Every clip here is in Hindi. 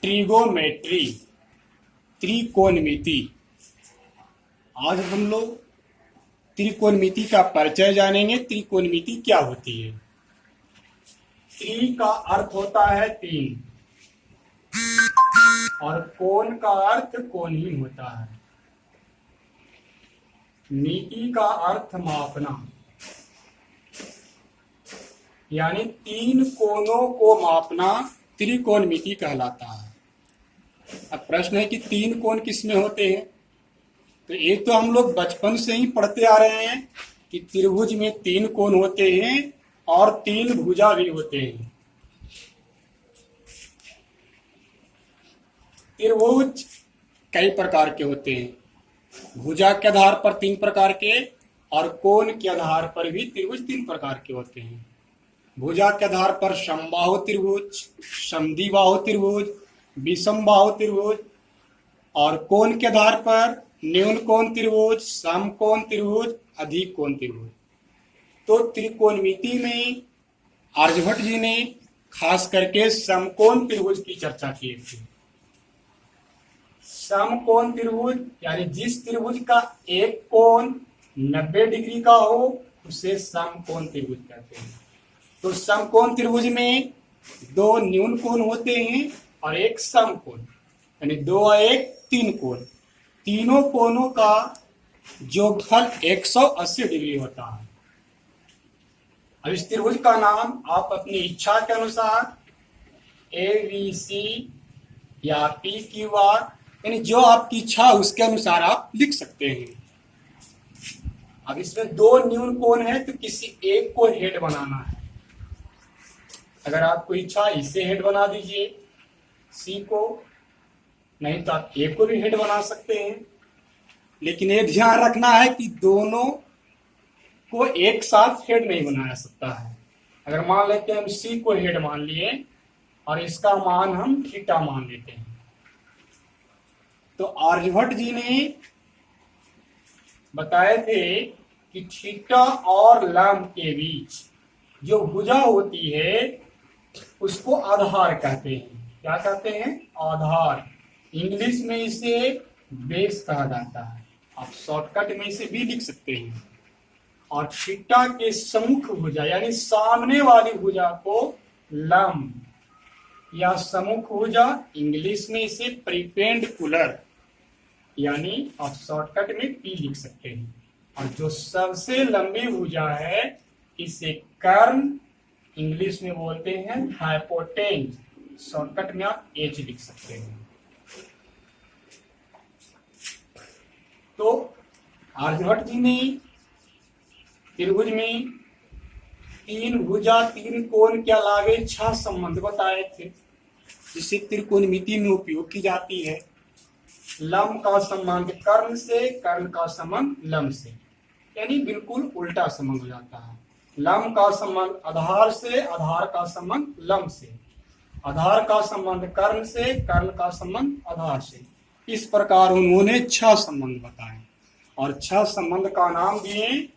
ट्रिगोमेट्री, त्रिकोणमिति। आज हम लोग त्रिकोणमिति का परिचय जानेंगे। त्रिकोणमिति क्या होती है? त्रि का अर्थ होता है तीन और कोण का अर्थ कोण ही होता है। मिति का अर्थ मापना, यानी तीन कोणों को मापना त्रिकोणमिति कहलाता है। अब प्रश्न है कि तीन कोण किसमें होते हैं? तो एक तो हम लोग बचपन से ही पढ़ते आ रहे हैं कि त्रिभुज में तीन कोण होते हैं और तीन भुजा भी होते हैं। त्रिभुज कई प्रकार के होते हैं। भुजा के आधार पर तीन प्रकार के और कोण के आधार पर भी त्रिभुज तीन प्रकार के होते हैं। भुजा के आधार पर समबाहु त्रिभुज, समद्विबाहु त्रिभुज, विषमबाहु त्रिभुज, और कोण के आधार पर न्यून कोण त्रिभुज, समकोण त्रिभुज, अधिक कोण त्रिभुज। तो त्रिकोणमिति में आर्यभट्ट जी ने खास करके समकोण त्रिभुज की चर्चा की थी। समकोण त्रिभुज यानी जिस त्रिभुज का एक कोण 90 डिग्री का हो उसे समकोण त्रिभुज कहते हैं। तो समकोण त्रिभुज में दो न्यून कोण होते हैं और एक समकोण, यानी दो और एक तीन कोण। तीनों कोणों का योगफल 180 डिग्री होता है। अब इस त्रिभुज का नाम आप अपनी इच्छा के अनुसार ABC या PQR, यानी जो आपकी इच्छा उसके अनुसार आप लिख सकते हैं। अब इसमें दो न्यून कोण है तो किसी एक को हेड बनाना है। अगर आपको इच्छा इसे हेड बना दीजिए C को, नहीं तो आप A को भी हेड बना सकते हैं। लेकिन ये ध्यान रखना है कि दोनों को एक साथ हेड नहीं बनाया सकता है। अगर मान लेते हैं हम C को हेड मान लिए और इसका मान हम थीटा मान लेते हैं, तो आर्यभट्ट जी ने बताए थे कि थीटा और लंब के बीच जो भुजा होती है उसको आधार कहते हैं। क्या कहते हैं? आधार। इंग्लिश में इसे बेस कहा जाता है। आप शॉर्टकट में इसे भी लिख सकते हैं। और थीटा के सम्मुख भुजा यानी सामने वाली भुजा को लंब या सम्मुख भुजा, इंग्लिश में इसे परपेंडिकुलर, यानी आप शॉर्टकट में P लिख सकते हैं। और जो सबसे लंबी भुजा है इसे कर्ण, इंग्लिश में बोलते हैं हाइपोटेन्यूज, शॉर्टकट में आप H लिख सकते हैं। तो आर्यभट्ट जी ने त्रिभुज में तीन भुजा तीन कोण के अलावे 6 संबंध बताए थे जिसे त्रिकोणमिति में उपयोग की जाती है। लंब का संबंध कर्ण से, कर्ण का संबंध लंब से, यानी बिल्कुल उल्टा संबंध हो जाता है। लंब का संबंध आधार से, आधार का संबंध लंब से, आधार का संबंध कर्ण से, कर्ण का संबंध आधार से। इस प्रकार उन्होंने 6 संबंध बताए और 6 संबंध का नाम दिए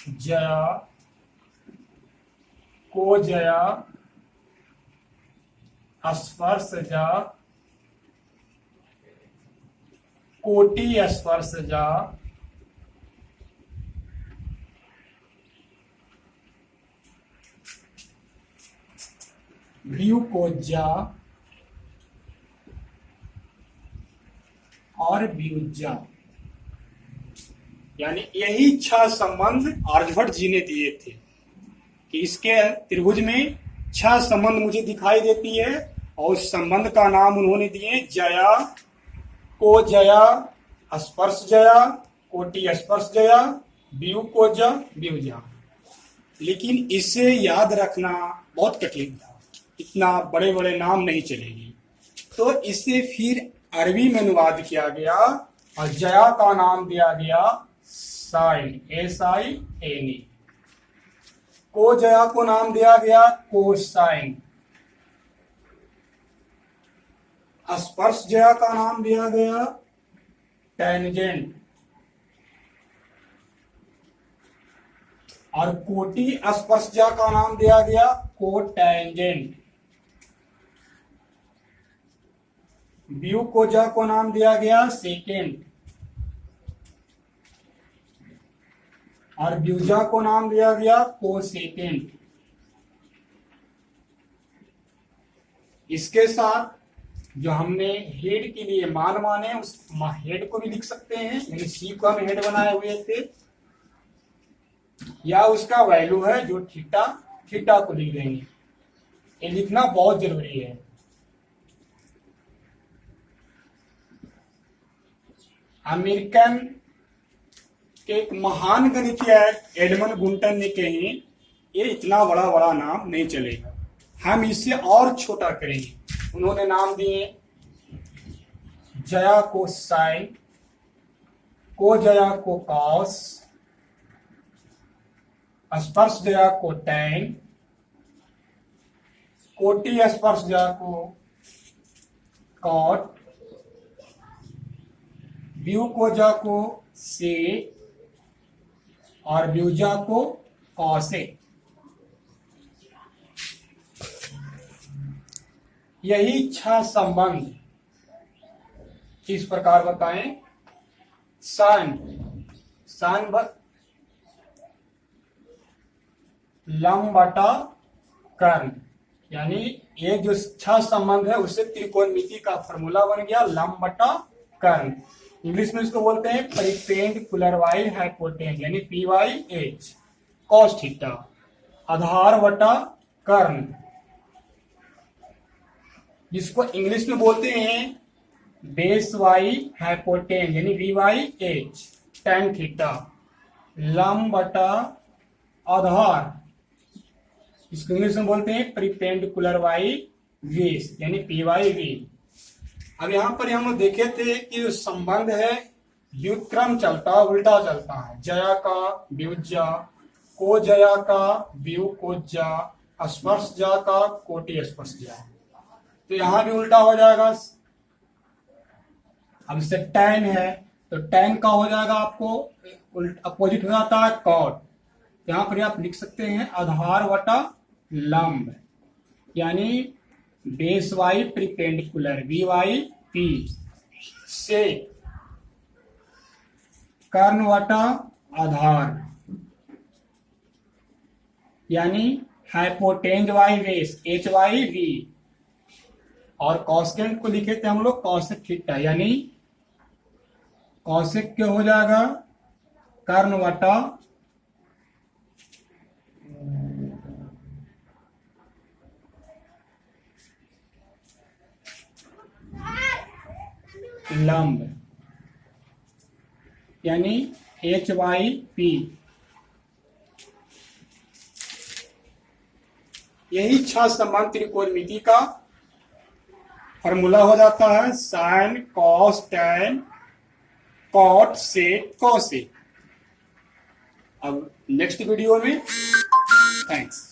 जया, कोजया, स्पर्शजा, कोटि स्पर्शजा, व्यूकोज्जा और व्युज्जा। यानी यही 6 संबंध आर्यभट्ट जी ने दिए थे कि इसके त्रिभुज में 6 संबंध मुझे दिखाई देती है और उस संबंध का नाम उन्होंने दिए जया, कोजया, स्पर्शजया, कोटि स्पर्शजया, व्यूकोज्जा, व्युज्जा। लेकिन इसे याद रखना बहुत कठिन था, इतना बड़े बड़े नाम नहीं चलेगी। तो इसे फिर अरबी में अनुवाद किया गया और जया का नाम दिया गया साइन, SIN। कोजया को नाम दिया गया कोसाइन। स्पर्शजया का नाम दिया गया टेंजेंट। और कोटि स्पर्शजा का नाम दिया गया कोटैंजेंट। व्यूकोजा को नाम दिया गया सेकेंड, और व्यूजा को नाम दिया गया कोसेकेंड। इसके साथ जो हमने हेड के लिए मान माने उस हेड को भी लिख सकते हैं, यानी सी को हम हेड बनाए हुए थे, या उसका वैल्यू है जो थीटा, थीटा को लिख देंगे। ये लिखना बहुत जरूरी है। अमेरिकन के एक महान गणितीय एडमंड गुंटन ने कहे ये इतना बड़ा बड़ा नाम नहीं चलेगा, हम इसे और छोटा करेंगे। उन्होंने नाम दिए जया को साइन, को जया को कॉस, स्पर्श जया को टैन, कोटि स्पर्श जया को कॉट, व्यू को जा को से, और व्यूजा को कॉसे। यही 6 संबंध इस प्रकार बताएं। साइन, साइन लंब बटा कर्ण, यानी ये जो 6 संबंध है उससे त्रिकोणमिति का फॉर्मूला बन गया लंब बटा कर्ण। इंग्लिश में इसको बोलते हैं परिपेंडिकुलर वाई हाइपोटेन्यूज, यानी PYH कॉस थीटा। आधार बटा कर्ण, जिसको इंग्लिश में बोलते हैं बेस वाई हाइपोटेन्यूज, यानी VYH tan थीटा। लंब बटा आधार, इसको इंग्लिश में बोलते हैं परिपेंडिकुलर वाई बेस, यानी PYV। अब यहाँ पर हम लोग देखे थे कि जो संबंध है व्युत्क्रम चलता उल्टा चलता है। जया का व्युजा, को जया का व्यू कोजा, स्पर्श जा का कोटि स्पर्श जा, तो यहाँ भी उल्टा हो जाएगा। अब इससे टैन है तो टैन का हो जाएगा आपको अपोजिट हो जाता है कॉट। यहाँ पर आप लिख सकते हैं आधार वटा लंब, यानी बेस वाई प्रिपेंडिकुलर VYP से कर्ण वटा आधार, यानी हाइपोटेन्ज वाई बेस HYV, और कॉसेकेंट को लिखे थे हम लोग कॉसेक थीटा, यानी कॉसेक क्या हो जाएगा कर्ण वटा लंब, यानी HYP। यही 6 संबंध त्रिकोणमिति का फॉर्मूला हो जाता है sine cos tan cot sec cosec. अब नेक्स्ट वीडियो में थैंक्स।